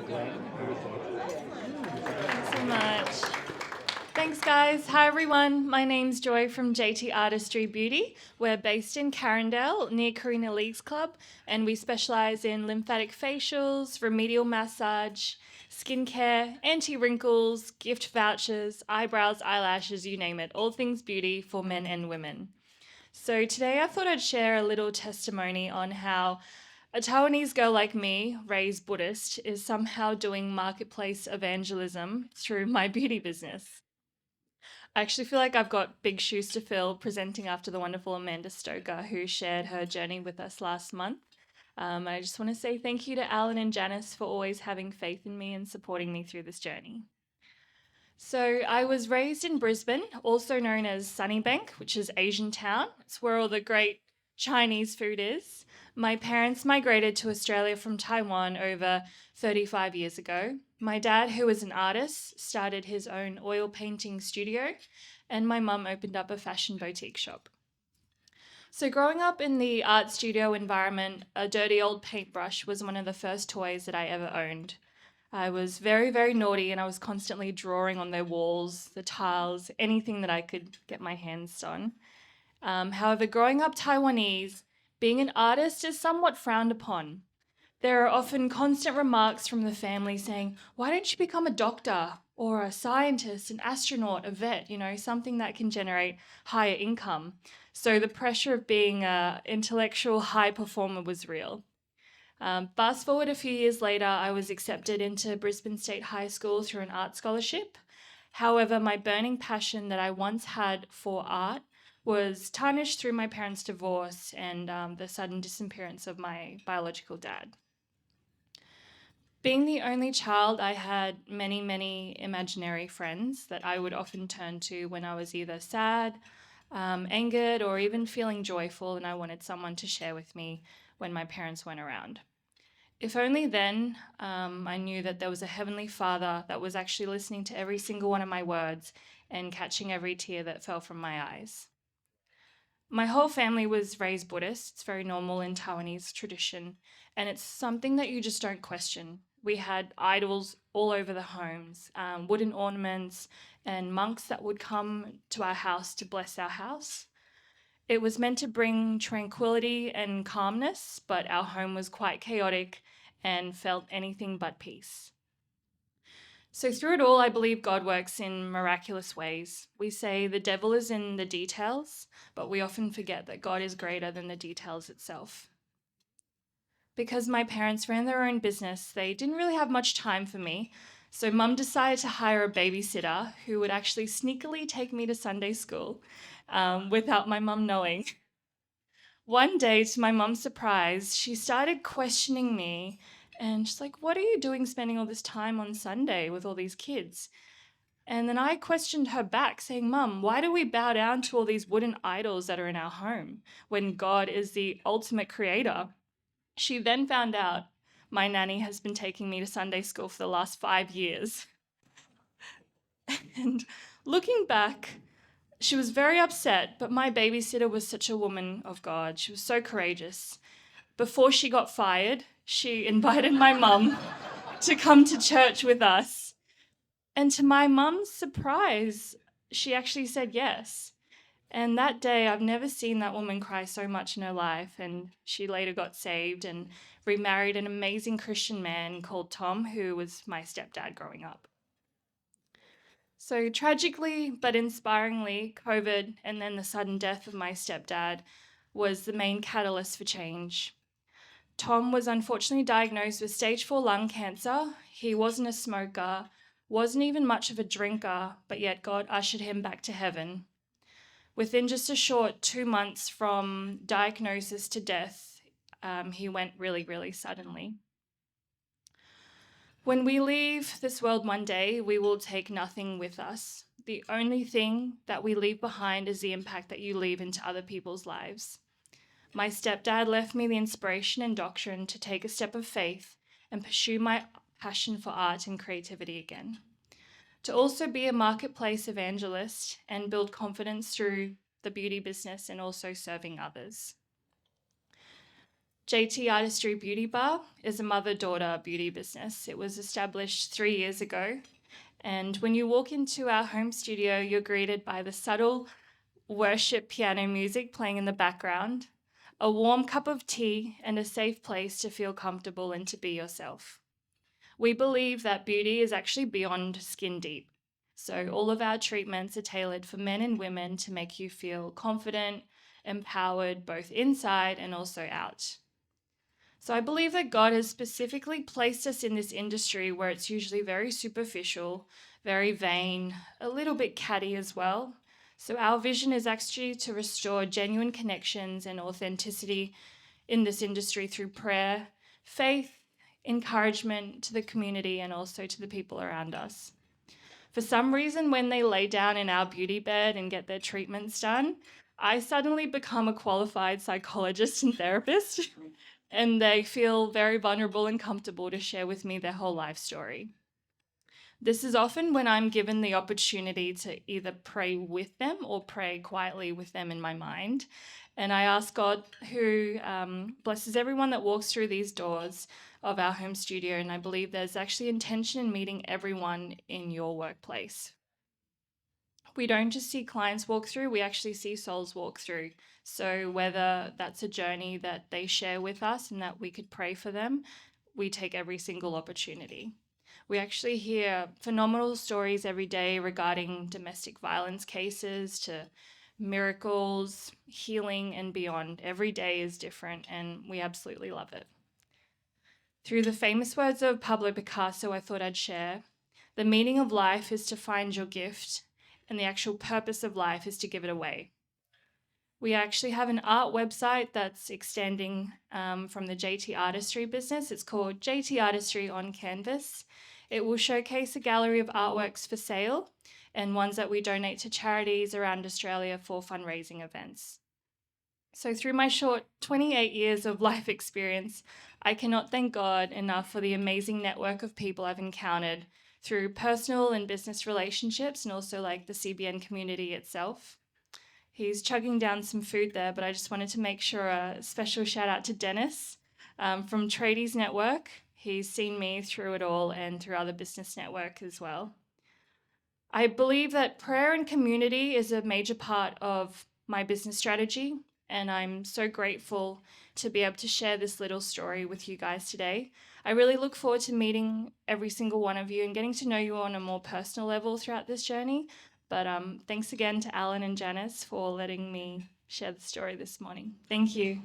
Thanks so much. Thanks, guys. Hi, everyone. My name's Joy from J.T Artistry Beauty. We're based in Carindale, near Carindale Club, and we specialise in lymphatic facials, remedial massage, skincare, anti-wrinkles, gift vouchers, eyebrows, eyelashes, you name it. All things beauty for men and women. So today I thought I'd share a little testimony on how a Taiwanese girl like me, raised Buddhist, is somehow doing marketplace evangelism through my beauty business. I actually feel like I've got big shoes to fill presenting after the wonderful Amanda Stoker, who shared her journey with us last month. I just want to say thank you to Alan and Janice for always having faith in me and supporting me through this journey. So I was raised in Brisbane, also known as Sunnybank, which is Asian town. It's where all the great Chinese food is. My parents migrated to Australia from Taiwan over 35 years ago. My dad, who was an artist, started his own oil painting studio, and my mum opened up a fashion boutique shop. So growing up in the art studio environment, a dirty old paintbrush was one of the first toys that I ever owned. I was very, very naughty and I was constantly drawing on their walls, the tiles, anything that I could get my hands on. However, growing up Taiwanese, being an artist is somewhat frowned upon. There are often constant remarks from the family saying, why don't you become a doctor or a scientist, an astronaut, a vet, something that can generate higher income. So the pressure of being an intellectual high performer was real. Fast forward a few years later, I was accepted into Brisbane State High School through an art scholarship. However, my burning passion that I once had for art was tarnished through my parents' divorce and the sudden disappearance of my biological dad. Being the only child, I had many, many imaginary friends that I would often turn to when I was either sad, angered, or even feeling joyful, and I wanted someone to share with me when my parents weren't around. If only then I knew that there was a Heavenly Father that was actually listening to every single one of my words and catching every tear that fell from my eyes. My whole family was raised Buddhist. It's very normal in Taiwanese tradition, and it's something that you just don't question. We had idols all over the homes, wooden ornaments, and monks that would come to our house to bless our house. It was meant to bring tranquility and calmness, but our home was quite chaotic and felt anything but peace. So through it all, I believe God works in miraculous ways. We say the devil is in the details, but we often forget that God is greater than the details itself. Because my parents ran their own business, they didn't really have much time for me. So mum decided to hire a babysitter who would actually sneakily take me to Sunday school without my mum knowing. One day, to my mum's surprise, she started questioning me and she's like, what are you doing spending all this time on Sunday with all these kids? And then I questioned her back saying, Mum, why do we bow down to all these wooden idols that are in our home when God is the ultimate creator? She then found out my nanny has been taking me to Sunday school for the last 5 years. And looking back, she was very upset, but my babysitter was such a woman of God. She was so courageous. Before she got fired, she invited my mum to come to church with us. And to my mum's surprise, she actually said yes. And that day, I've never seen that woman cry so much in her life. And she later got saved and remarried an amazing Christian man called Tom, who was my stepdad growing up. So tragically, but inspiringly, COVID and then the sudden death of my stepdad was the main catalyst for change. Tom was unfortunately diagnosed with stage 4 lung cancer. He wasn't a smoker, wasn't even much of a drinker, but yet God ushered him back to heaven. Within just a short 2 months from diagnosis to death, he went really, really suddenly. When we leave this world one day, we will take nothing with us. The only thing that we leave behind is the impact that you leave into other people's lives. My stepdad left me the inspiration and doctrine to take a step of faith and pursue my passion for art and creativity again. To also be a marketplace evangelist and build confidence through the beauty business and also serving others. J.T Artistry Beauty Bar is a mother-daughter beauty business. It was established 3 years ago. And when you walk into our home studio, you're greeted by the subtle worship piano music playing in the background, a warm cup of tea, and a safe place to feel comfortable and to be yourself. We believe that beauty is actually beyond skin deep. So all of our treatments are tailored for men and women to make you feel confident, empowered, both inside and also out. So I believe that God has specifically placed us in this industry where it's usually very superficial, very vain, a little bit catty as well. So our vision is actually to restore genuine connections and authenticity in this industry through prayer, faith, encouragement to the community and also to the people around us. For some reason, when they lay down in our beauty bed and get their treatments done, I suddenly become a qualified psychologist and therapist, and they feel very vulnerable and comfortable to share with me their whole life story. This is often when I'm given the opportunity to either pray with them or pray quietly with them in my mind. And I ask God, who blesses everyone that walks through these doors of our home studio, and I believe there's actually intention in meeting everyone in your workplace. We don't just see clients walk through, we actually see souls walk through. So whether that's a journey that they share with us and that we could pray for them, we take every single opportunity. We actually hear phenomenal stories every day regarding domestic violence cases to miracles, healing, and beyond. Every day is different, and we absolutely love it. Through the famous words of Pablo Picasso, I thought I'd share, the meaning of life is to find your gift, and the actual purpose of life is to give it away. We actually have an art website that's extending from the J.T Artistry business. It's called J.T Artistry on Canvas. It will showcase a gallery of artworks for sale and ones that we donate to charities around Australia for fundraising events. So through my short 28 years of life experience, I cannot thank God enough for the amazing network of people I've encountered through personal and business relationships and also like the CBN community itself. He's chugging down some food there, but I just wanted to make sure a special shout out to Dennis from Tradies Network. He's seen me through it all and through other business network as well. I believe that prayer and community is a major part of my business strategy, and I'm so grateful to be able to share this little story with you guys today. I really look forward to meeting every single one of you and getting to know you on a more personal level throughout this journey. But thanks again to Alan and Janice for letting me share the story this morning. Thank you.